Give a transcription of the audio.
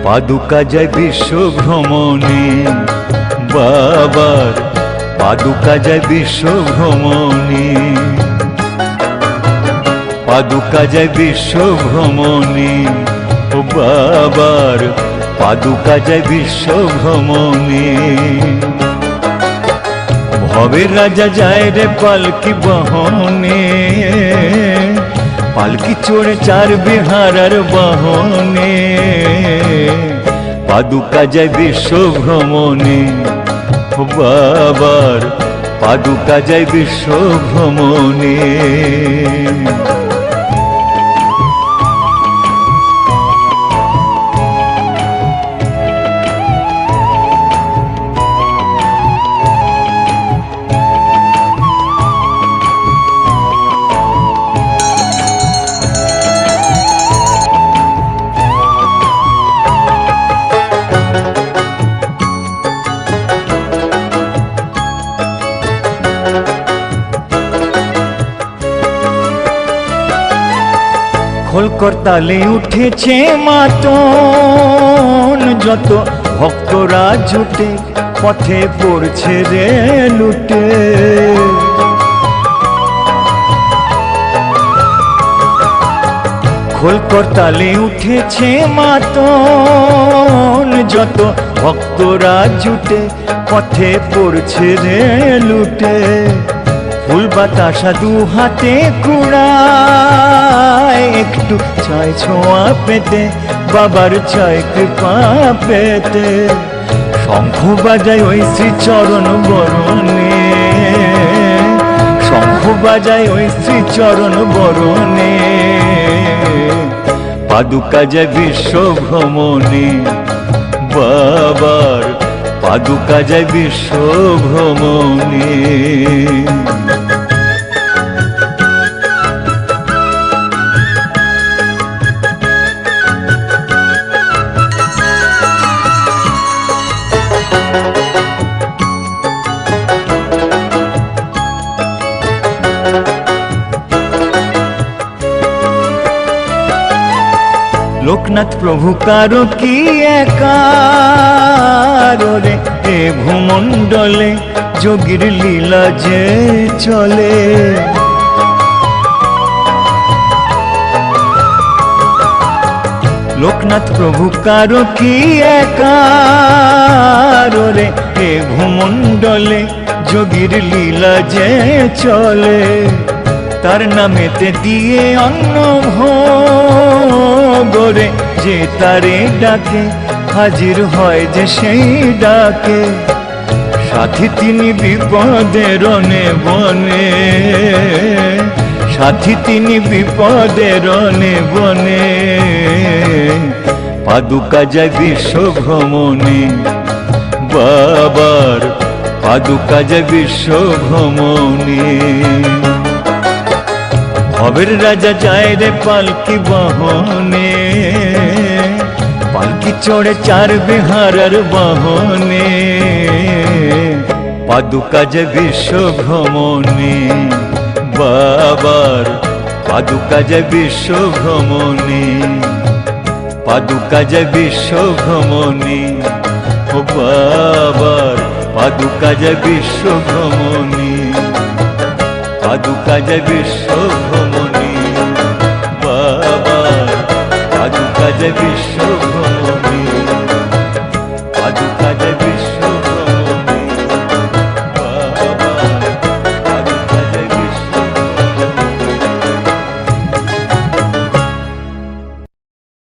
পাদুকা যায় বিশ্ব ভ্রমণে, বাবার পাদুকা যায় বিশ্ব ভ্রমণে, পাদুকা যায় বিশ্ব ভ্রমণে, ও বাবার পাদুকা যায় বিশ্ব ভ্রমণে। ভবের রাজা যায় রে পালকি বহনে, পালকি চড়ে চার বিহারার বাহনে, পাদুকা যায় বিশ্ব ভ্রমণে, বাবার পাদুকা যায় বিশ্ব ভ্রমণে। খোলকর তালে উঠেছে মাতন, যত ভক্তরা জুটে পথে পড়ছে রে লুটে। খোলকর তালে উঠেছে মাতন, যত ভক্তরা জুটে পথে পড়ছে রে লুটে। ফুল বাতাসা দু হাতে কুড়ায়, একটু চায় ছোঁয়া পেতে বাবার চায় কৃপা পেতে। শঙ্খ বাজায় ওই শ্রীচরণ বরণে, শঙ্খ বাজায় ওই শ্রীচরণ বরণে, পাদুকা যায় বিশ্ব ভ্রমণে, বাবার পাদুকা যায় বিশ্ব ভ্রমণে। লোকনাথ প্রভু কারো কি একারে, এ ভূমণ্ডলে যোগীর লীলা যে চলে। লোকনাথ প্রভু কারো কি একারে, এ ভূমণ্ডলে যোগীর লীলা যে চলে। তার নামেতে দিয়ে অন্ন ভোগরে, যে তারে ডাকে হাজির হয় যে সেই ডাকে। সাথী তিনি বিপদের রনে বনে, সাথী তিনি বিপদের রনে বনে, পাদুকা যায় বিশ্ব ভ্রমণে, বাবার পাদুকা যায় বিশ্ব ভ্রমণে। ভবের রাজা যায় রে পালকি বহনে, পালকি চড়ে চার বিহারার বাহনে, পাদুকা যায় বিশ্ব ভ্রমণে, বাবার পাদুকা যায় বিশ্ব ভ্রমণে, পাদুকা যায় বিশ্ব ভ্রমণে, ও বাবার পাদুকা যায় বিশ্ব ভ্রমণে, পাদুকা যায় বিশ্ব ভ্রমণে, বাবার পাদুকা যায় বিশ্ব